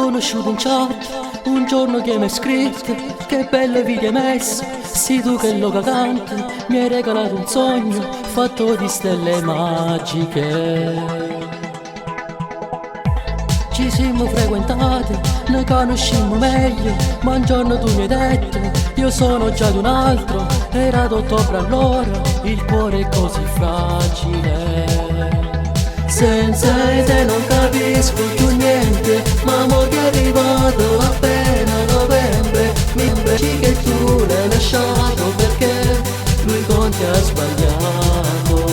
conosciuto in chat, un giorno che mi hai scritto, che belle video hai messo, sei tu che lo cagante, mi hai regalato un sogno, fatto di stelle magiche. Ci siamo frequentati, ne conoscimmo meglio, ma un giorno tu mi hai detto, io sono già di un altro, era d'ottobre allora, il cuore è così fragile. Senza te non capisco più niente, ma mo che è arrivato appena novembre, mi dici che tu l'hai lasciato perché lui con te ha sbagliato.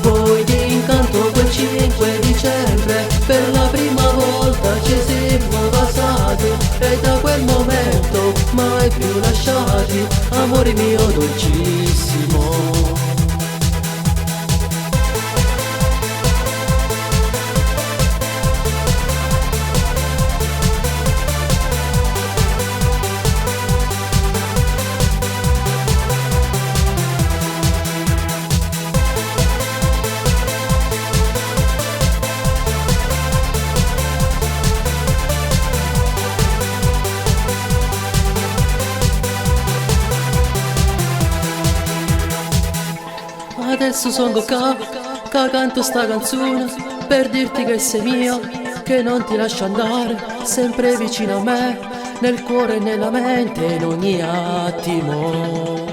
Poi ti incanto quel 5 dicembre, per la prima volta ci siamo basati, e da quel momento mai più lasciati, amore mio dolcissimo. Adesso sono qua, che canto sta canzone, per dirti che sei mio, che non ti lascio andare, sempre vicino a me, nel cuore e nella mente, in ogni attimo.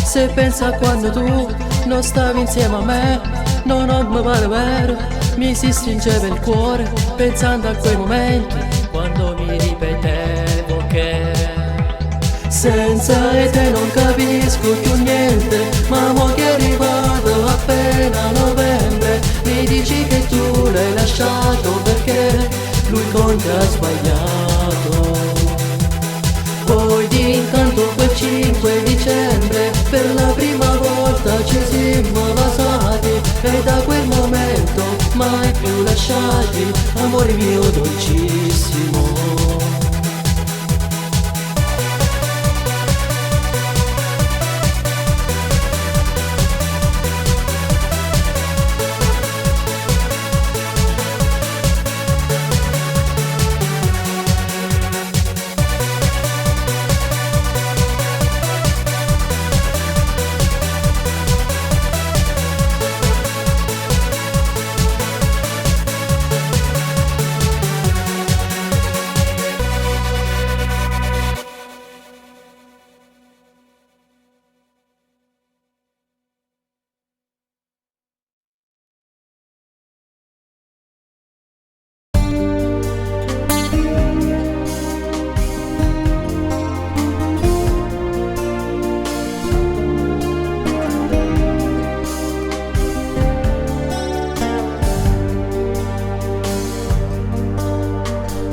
Se pensa a quando tu non stavi insieme a me, no, non mi pare vero, mi si stringeva il cuore, pensando a quei momenti, quando mi ripetevo che senza te non capisco più niente, ma mo che è arrivato appena novembre, mi dici che tu l'hai lasciato perché lui con te ha sbagliato. Poi ti incanto quel 5 dicembre, per la prima volta ci siamo basati, e da quel momento mai più lasciati, amore mio dolcissimo.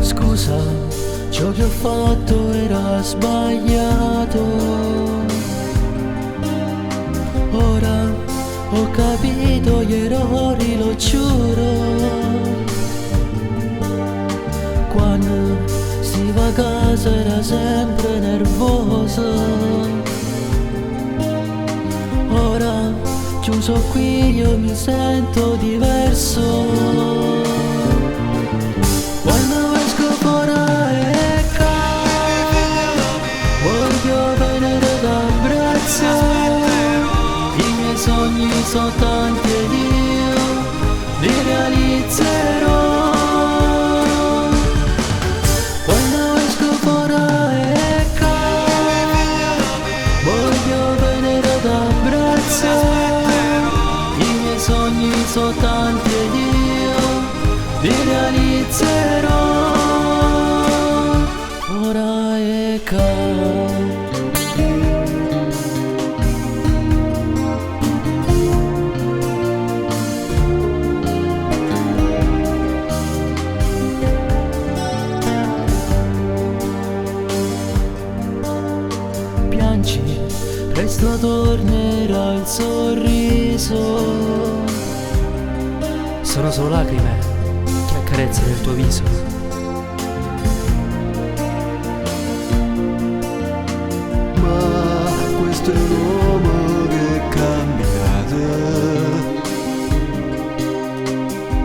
Scusa, ciò che ho fatto era sbagliato. Ora ho capito gli errori, lo giuro. Quando si va a casa era sempre nervosa. Ora chiuso qui io mi sento diverso. Quando esco fuori e voglio venire d'abbracciare, i miei sogni sono tanti ed io li realizzerò. Quando esco fuori e voglio venire d'abbracciare, i miei sogni sono tanti ed io li realizzerò. Ora è piangi, presto tornerà il sorriso. Sono solo lacrime che accarezzano il tuo viso. Ma questo è un uomo che è cambiato,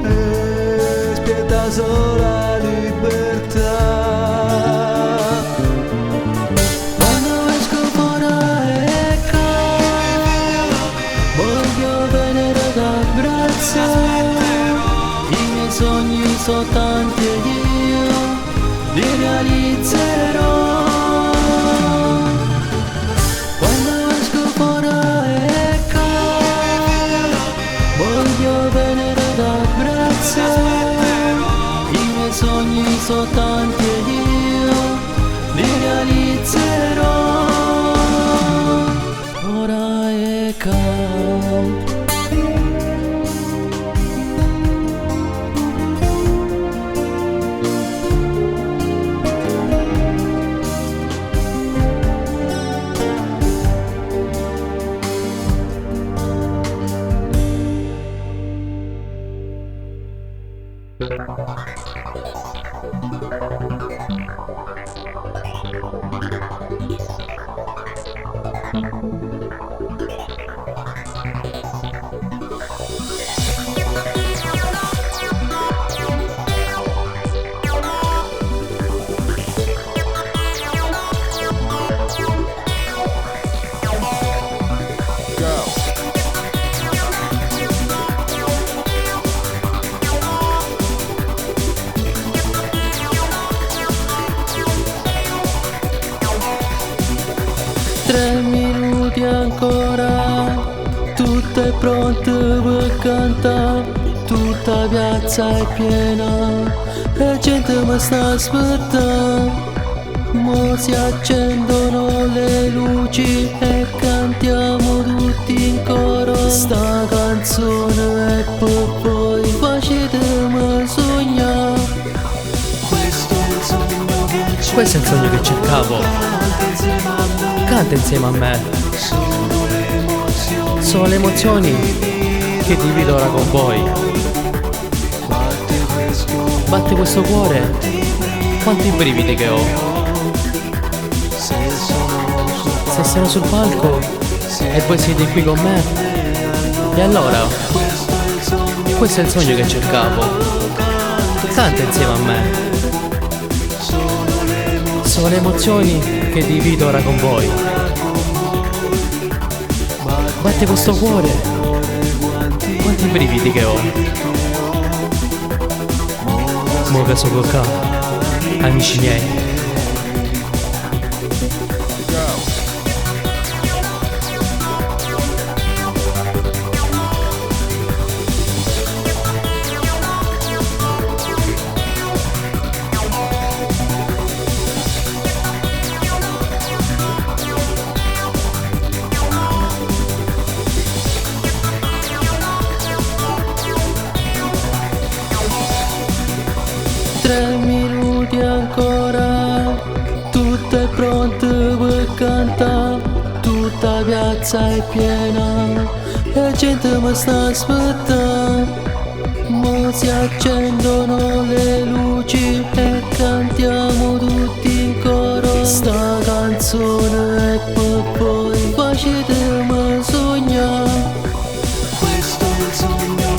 e spietta sola so tanti e io li realizzerò. Quando esco fuori e voglio venire da braccia, i miei sogni so tanti e io li realizzerò. Ora è caldo. Tre minuti ancora, tutto è pronto per cantare, tutta la piazza è piena, la gente mi sta aspettando, mo si accendono le luci e cantiamo tutti in coro, sta canzone è per voi, facetemi sognare. Questo è il sogno che cercavo. Canta insieme a me. Sono le emozioni che divido ora con voi. Batte questo cuore, quanti brividi che ho. Se sono sul palco e voi siete qui con me, e allora questo è il sogno che cercavo. Canta insieme a me. Sono le emozioni che divido ora con voi. Batte questo cuore, quanti brividi che ho. Mo che so col capo, amici miei. 3 minuti ancora, tutto è pronto per cantare, tutta la piazza è piena, la gente mi sta aspettando, mo si accendono le luci e cantiamo tutti in coro, sta canzone è per voi, facetemi sognare.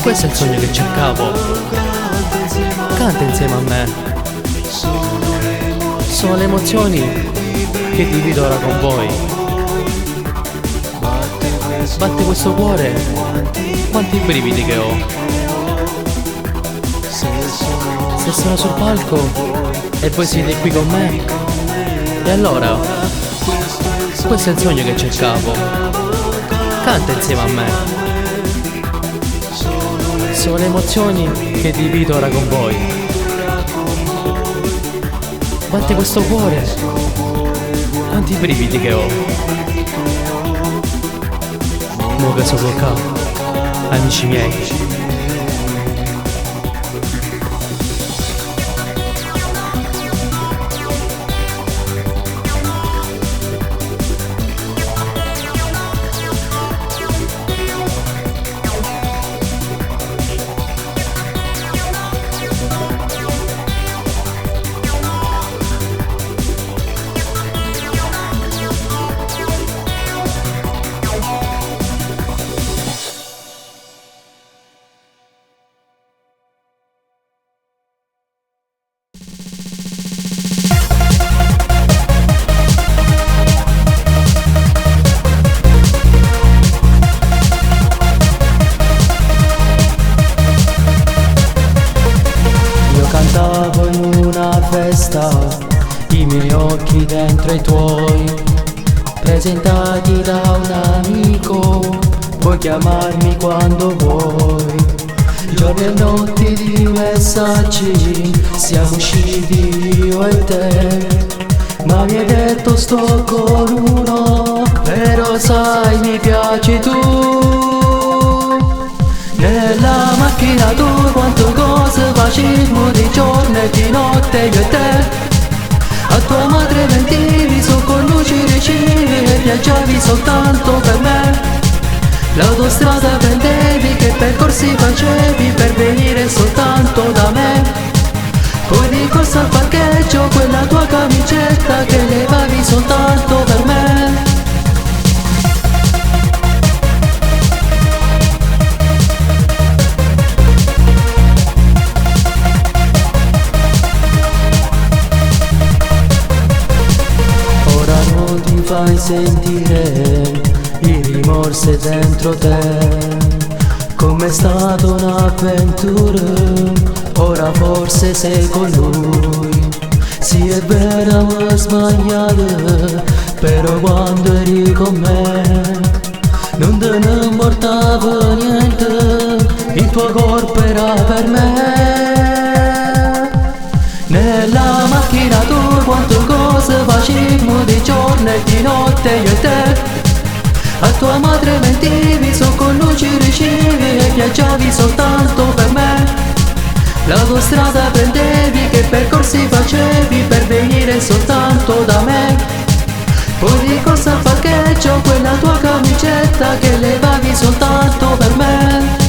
Questo è il sogno che cercavo. Canta insieme a me. Sono le emozioni che divido ora con voi. Batte questo cuore, quanti brividi che ho. Se sono sul palco e voi siete qui con me, e allora questo è il sogno che cercavo. Canta insieme a me. Sono le emozioni che divido ora con voi. Batte questo cuore, quanti brividi che ho. Mo che sono qua, amici miei. presentati da un amico, puoi chiamarmi quando vuoi. Giorni e notti di messaggi, siamo usciti io e te, ma mi hai detto sto con uno, però sai mi piaci tu. Nella macchina tu quanto cose facemmo di giorno e di notte io e te. A tua madre mentivi, so con luci ricevi e viaggiavi soltanto per me. L'autostrada prendevi, che percorsi facevi per venire soltanto da me. Poi di corsa al parcheggio quella tua camicetta che levavi soltanto per me. Ora non ti fai sentire i rimorsi dentro te, com'è stata un'avventura, ora forse sei con lui. Sì è vero ma sbagliata, però quando eri con me non te ne importava niente, il tuo corpo era per me. Nella macchina tu quante cose facemmo di giorno e di notte io e te. A tua madre mentivi, so con luci ricevi e viaggiavi soltanto per me. L'autostrada prendevi, che percorsi facevi per venire soltanto da me. Poi di corsa al parcheggio quella tua camicetta che levavi soltanto per me.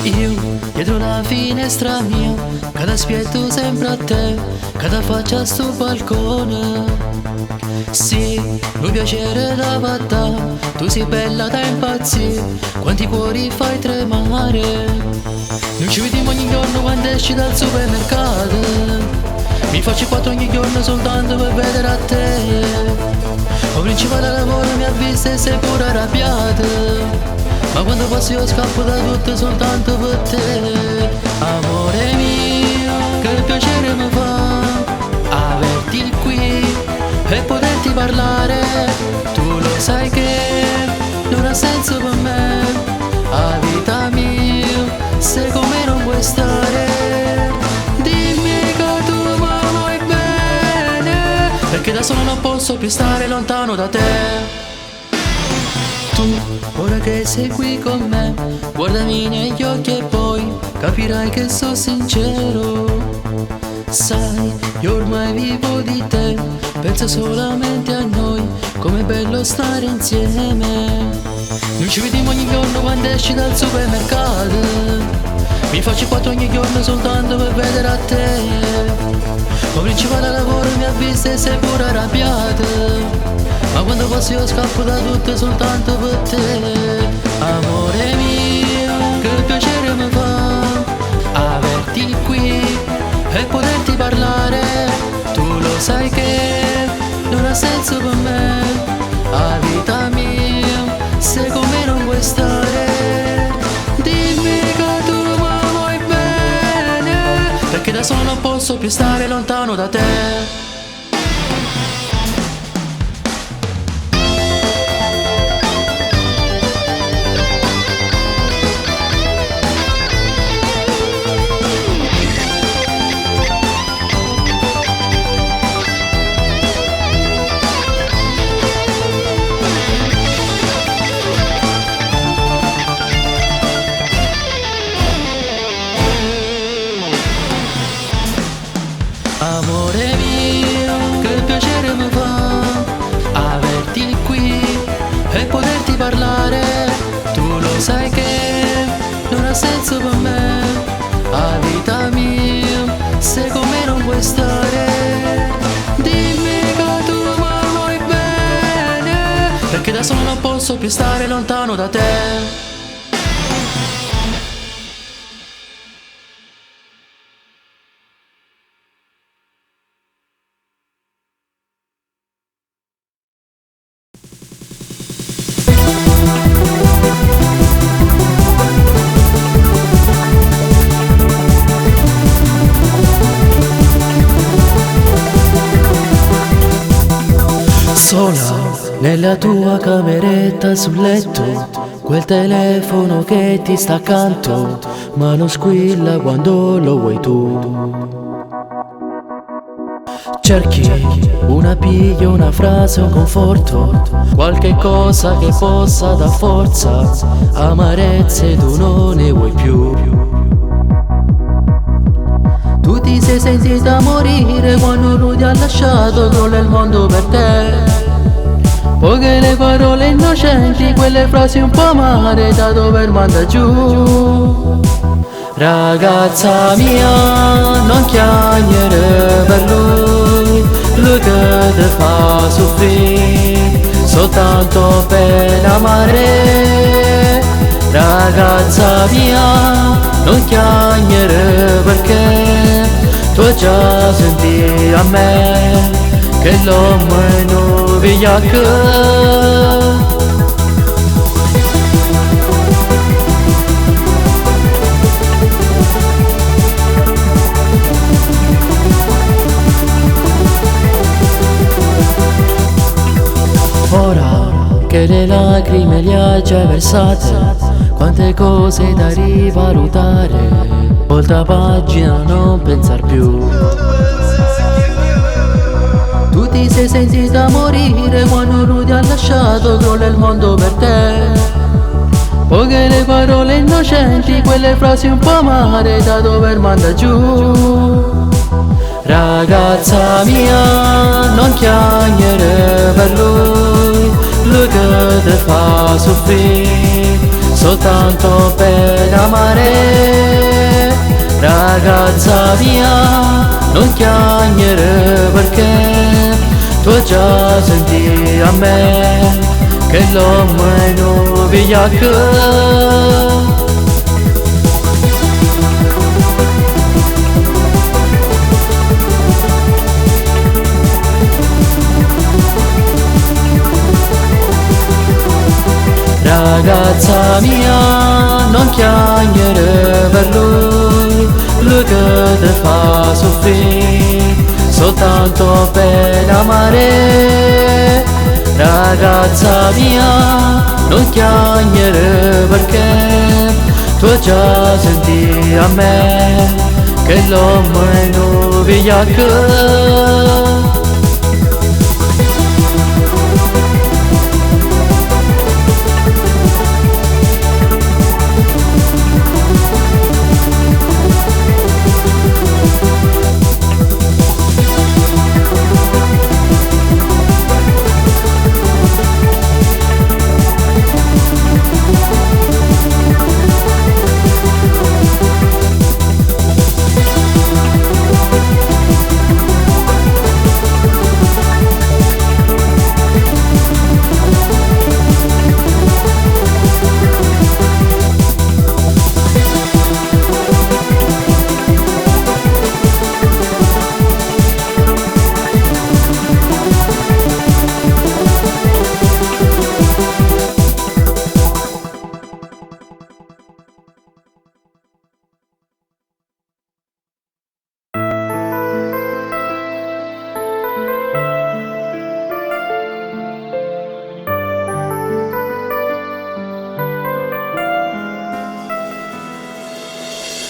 Io dietro la finestra mia, cada aspetto sempre a te, cada faccia sto balcone. Sì, un piacere da battà, tu sei bella da impazzire, quanti cuori fai tremare. Non ci vediamo ogni giorno quando esci dal supermercato, mi faccio quattro ogni giorno soltanto per vedere a te. O principale lavoro mi ha visto e sei pure arrabbiata, ma quando passo io scappo da tutto soltanto per te. Amore mio, che piacere mi fa averti qui e poterti parlare. Tu lo sai che non ha senso per me, a vita mia, se come non puoi stare. Dimmi che tu mi vuoi bene, perché da solo non posso più stare lontano da te. Tu, ora che sei qui con me, guardami negli occhi e poi capirai che sono sincero. Sai, io ormai vivo di te, penso solamente a noi, com'è bello stare insieme. Non ci vediamo ogni giorno quando esci dal supermercato, mi faccio quattro ogni giorno soltanto per vedere a te. O principale lavoro mi ha visto e sei pure arrabbiata, ma quando passo io scappo da tutto soltanto per te. Amore mio, che piacere mi fa averti qui e poterti parlare. Tu lo sai che non ha senso per me, a vita mia, se con me non vuoi stare. Dimmi che tu mi vuoi bene, perché da solo non posso più stare lontano da te. Da solo non posso più stare lontano da te. Sola nella tua cameretta sul letto, quel telefono che ti sta accanto, ma non squilla quando lo vuoi tu. Cerchi una piglia, una frase, un conforto, qualche cosa che possa dar forza, amarezze tu non ne vuoi più. Tu ti sei sentita morire quando lui ti ha lasciato, crolla il mondo per te. Poche le parole innocenti, quelle frasi un po' amare da dover mandare giù. Ragazza mia, non chiamare per lui che ti fa soffrire, soltanto per amare. Ragazza mia, non chiamare perché tu già senti a me che l'uomo è un vigliacco. Ora che le lacrime le hai già versate, quante cose da rivalutare, volta pagina non pensar più. Tu ti sei sentita morire quando lui ti ha lasciato, crolla il mondo per te. Poche le parole innocenti, quelle frasi un po' amare da dover mandare giù. Ragazza mia, non chiamare per lui che ti fa soffrire, soltanto per amare. Ragazza mia, non chiamare perché tu già senti a me che l'uomo è un vigliacco. Ragazza mia, non chiamare per lui che ti fa soffrire, soltanto per amare. Ragazza mia, non chiamare perché tu già senti a me che l'uomo è un vigliacco.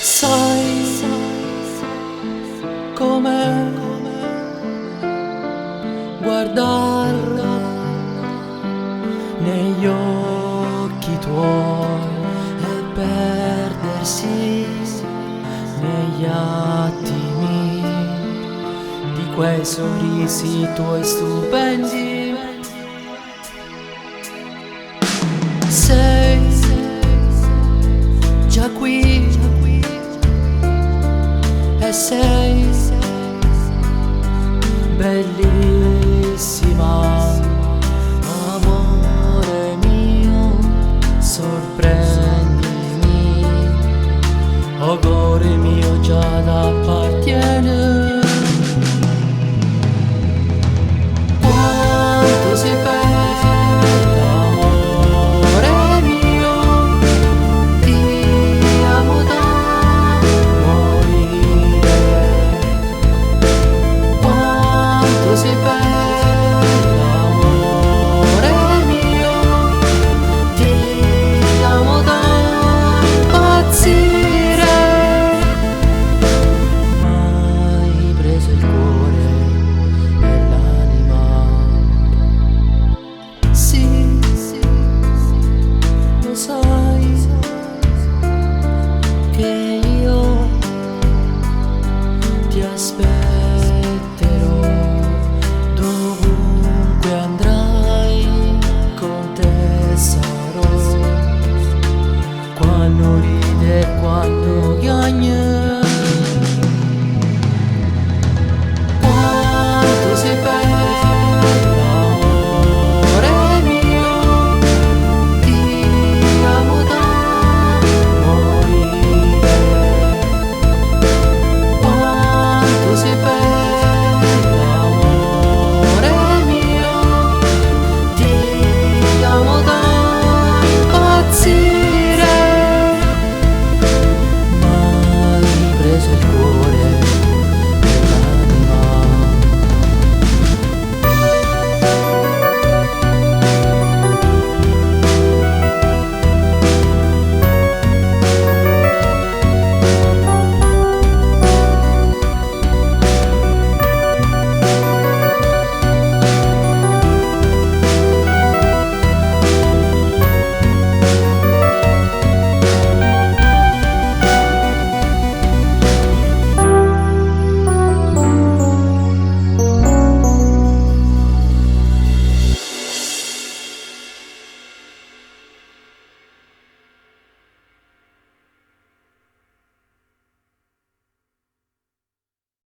Sai com'è guardarla negli occhi tuoi e perdersi negli attimi di quei sorrisi tuoi stupendi. Sei già qui e sei bellissima.